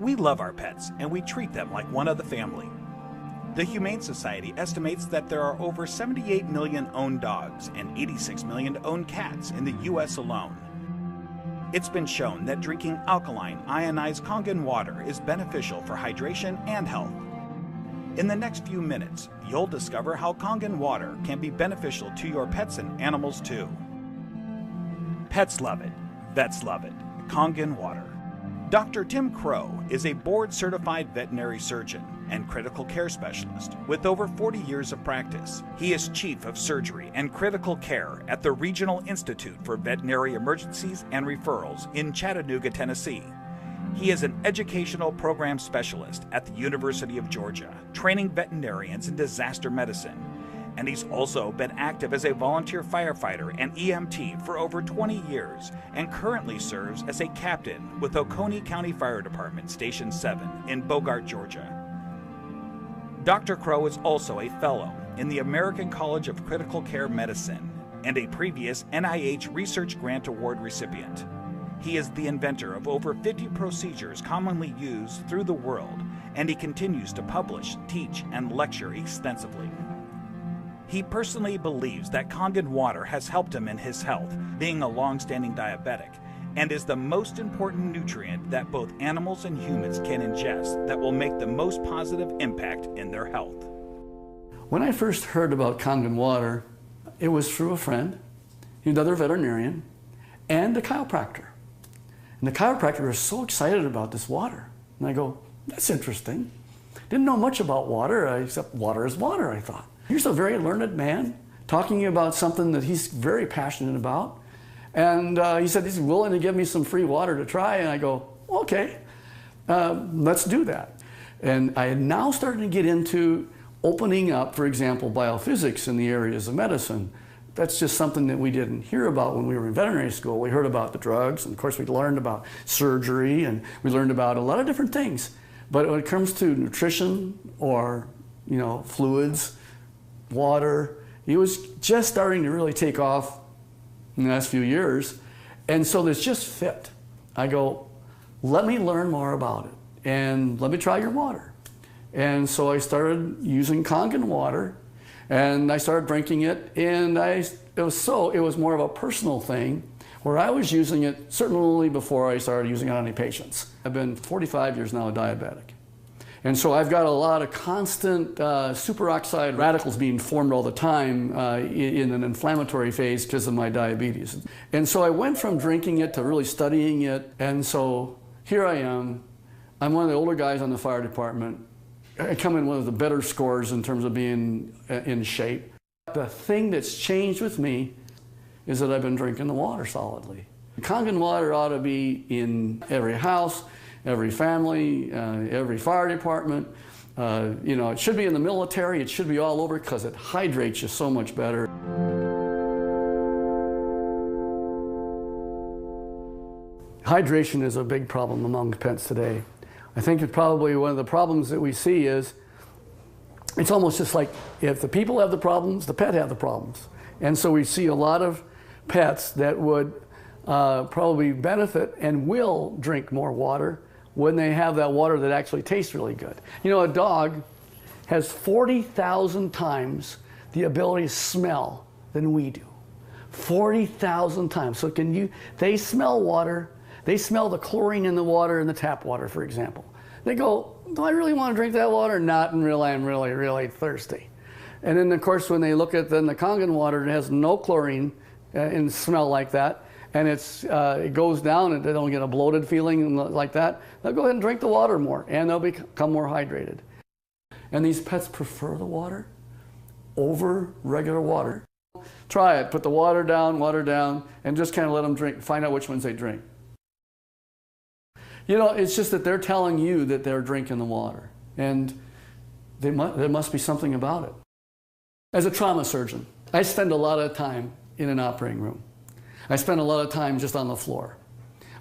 We love our pets, and we treat them like one of the family. The Humane Society estimates that there are over 78 million owned dogs and 86 million owned cats in the U.S. alone. It's been shown that drinking alkaline, ionized Kangen water is beneficial for hydration and health. In the next few minutes, you'll discover how Kangen water can be beneficial to your pets and animals too. Pets love it. Vets love it. Kangen water. Dr. Tim Crowe is a board-certified veterinary surgeon and critical care specialist with over 40 years of practice. He is Chief of Surgery and Critical Care at the Regional Institute for Veterinary Emergencies and Referrals in Chattanooga, Tennessee. He is an educational program specialist at the University of Georgia, training veterinarians in disaster medicine. And he's also been active as a volunteer firefighter and EMT for over 20 years and currently serves as a captain with Oconee County Fire Department Station 7 in Bogart, Georgia. Dr. Crowe is also a fellow in the American College of Critical Care Medicine and a previous NIH Research Grant Award recipient. He is the inventor of over 50 procedures commonly used through the world, and he continues to publish, teach, and lecture extensively. He personally believes that Kangen water has helped him in his health, being a long-standing diabetic, and is the most important nutrient that both animals and humans can ingest that will make the most positive impact in their health. When I first heard about Kangen water, it was through a friend, another veterinarian, and a chiropractor. And the chiropractor was so excited about this water. And I go, that's interesting. Didn't know much about water, except water is water, I thought. Here's a very learned man talking about something that he's very passionate about. And he said he's willing to give me some free water to try. And I go, okay, let's do that. And I had now started to get into opening up, for example, biophysics in the areas of medicine. That's just something that we didn't hear about when we were in veterinary school. We heard about the drugs, and of course we learned about surgery, and we learned about a lot of different things. But when it comes to nutrition or, fluids, water, it was just starting to really take off in the last few years. And so this just fit. I go, let me learn more about it, and let me try your water. And so I started using Kangen water, and I started drinking it, and it was more of a personal thing where I was using it certainly before I started using it on any patients. I've been 45 years now a diabetic. And so I've got a lot of constant superoxide radicals being formed all the time in an inflammatory phase because of my diabetes. And so I went from drinking it to really studying it, and so here I am. I'm one of the older guys on the fire department. I come in one of the better scores in terms of being in shape. The thing that's changed with me is that I've been drinking the water solidly. Kangen water ought to be in every house, every family, every fire department. It should be in the military. It should be all over because it hydrates you so much better. Hydration is a big problem among pets today. I think it's probably one of the problems that we see is it's almost just like if the people have the problems, the pet have the problems. And so we see a lot of pets that would probably benefit and will drink more water when they have that water that actually tastes really good. A dog has 40,000 times the ability to smell than we do. 40,000 times. So they smell water. They smell the chlorine in the water in the tap water, for example. They go, do I really want to drink that water? Not until I'm really, really thirsty. And then, of course, when they look at the Kangen water, it has no chlorine and smell like that, and it goes down and they don't get a bloated feeling like that, they'll go ahead and drink the water more, and they'll become more hydrated. And these pets prefer the water over regular water. Try it. Put the water down, and just kind of let them drink. Find out which ones they drink. It's just that they're telling you that they're drinking the water, and there must be something about it. As a trauma surgeon, I spend a lot of time in an operating room. I spend a lot of time just on the floor.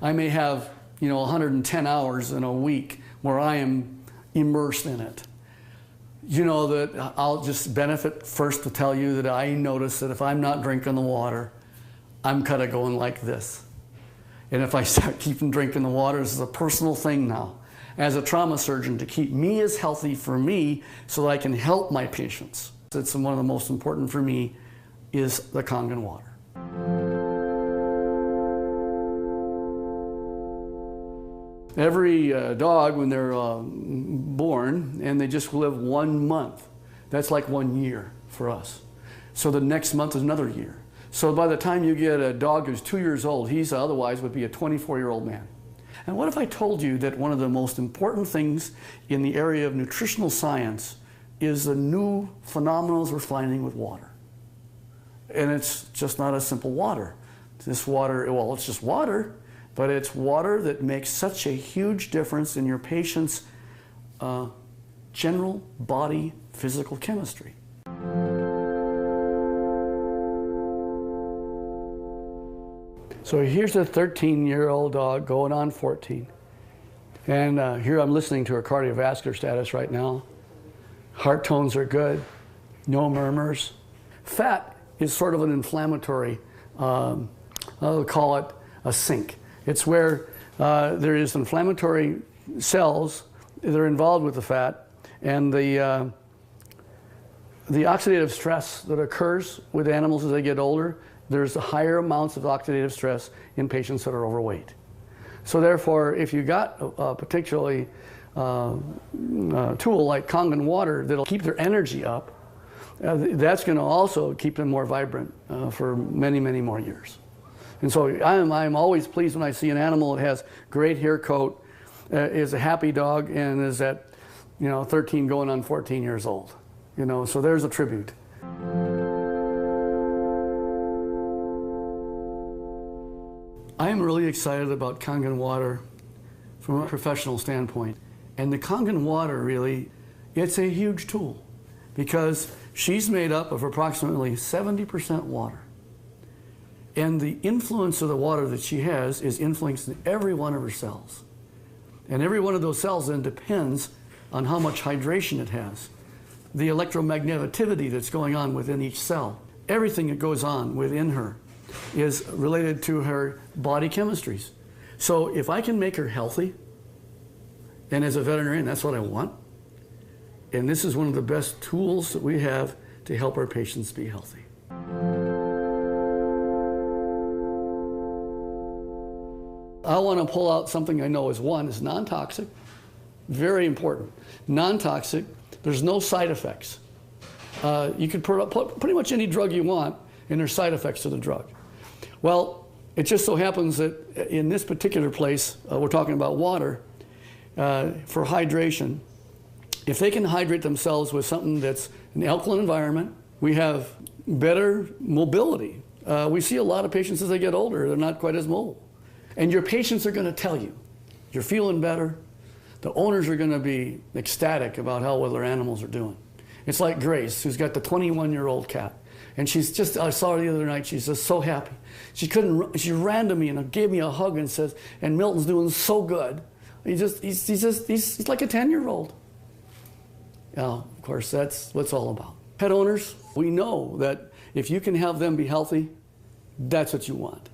I may have, 110 hours in a week where I am immersed in it. That I'll just benefit first to tell you that I notice that if I'm not drinking the water, I'm kind of going like this. And if I start keeping drinking the water, this is a personal thing now. as a trauma surgeon to keep me as healthy for me so that I can help my patients. It's one of the most important for me is the Kangen water. Every dog, when they're born and they just live 1 month, that's like 1 year for us. So the next month is another year. So by the time you get a dog who's 2 years old, he's otherwise would be a 24-year-old man. And what if I told you that one of the most important things in the area of nutritional science is the new phenomena we're finding with water? And it's just not a simple water. This water, well, it's just water, but it's water that makes such a huge difference in your patient's general body physical chemistry. So here's a 13-year-old dog going on 14. And here I'm listening to her cardiovascular status right now. Heart tones are good, no murmurs. Fat is sort of an inflammatory, I'll call it a sink. It's where there is inflammatory cells that are involved with the fat, and the oxidative stress that occurs with animals as they get older, there's higher amounts of oxidative stress in patients that are overweight. So therefore, if you got a particularly tool like Kangen water that'll keep their energy up, that's going to also keep them more vibrant for many, many more years. And so I'm always pleased when I see an animal that has great hair coat, is a happy dog, and is at 13 going on 14 years old. So there's a tribute. I am really excited about Kangen water from a professional standpoint. And the Kangen water really, it's a huge tool because she's made up of approximately 70% water. And the influence of the water that she has is influencing every one of her cells. And every one of those cells then depends on how much hydration it has. The electromagneticity that's going on within each cell. Everything that goes on within her is related to her body chemistries. So if I can make her healthy, and as a veterinarian, that's what I want. And this is one of the best tools that we have to help our patients be healthy. I want to pull out something I know is non-toxic, very important. Non-toxic, there's no side effects. You can put pretty much any drug you want, and there's side effects to the drug. Well, it just so happens that in this particular place, we're talking about water, for hydration. If they can hydrate themselves with something that's an alkaline environment, we have better mobility. We see a lot of patients as they get older, they're not quite as mobile. And your patients are going to tell you, you're feeling better. The owners are going to be ecstatic about how well their animals are doing. It's like Grace, who's got the 21-year-old cat. And she's just, I saw her the other night, she's just so happy. She ran to me and gave me a hug and says, and Milton's doing so good. He's like a 10-year-old. Of course, that's what it's all about. Pet owners, we know that if you can have them be healthy, that's what you want.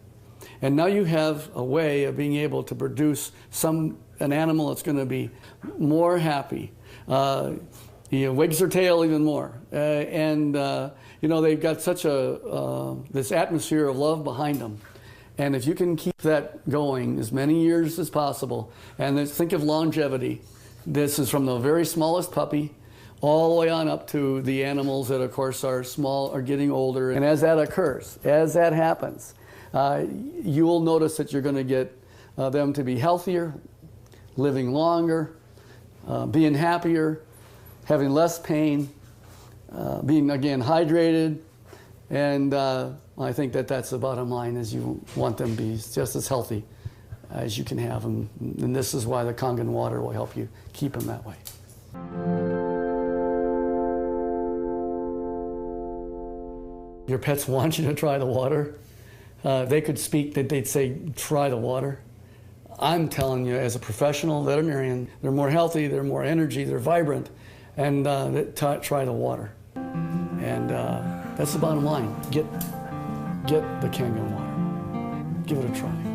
And now you have a way of being able to produce an animal that's going to be more happy, wags their tail even more, they've got such this atmosphere of love behind them. And if you can keep that going as many years as possible, and think of longevity, this is from the very smallest puppy all the way on up to the animals that, of course, are small, are getting older. And as that occurs, as that happens, you will notice that you're going to get them to be healthier, living longer, being happier, having less pain, being, again, hydrated. And I think that that's the bottom line, is you want them to be just as healthy as you can have them. And this is why the Kangen water will help you keep them that way. Your pets want you to try the water. They could speak, they'd say, try the water. I'm telling you, as a professional veterinarian, they're more healthy, they're more energy, they're vibrant, and try the water. And that's the bottom line. Get the Kangen water. Give it a try.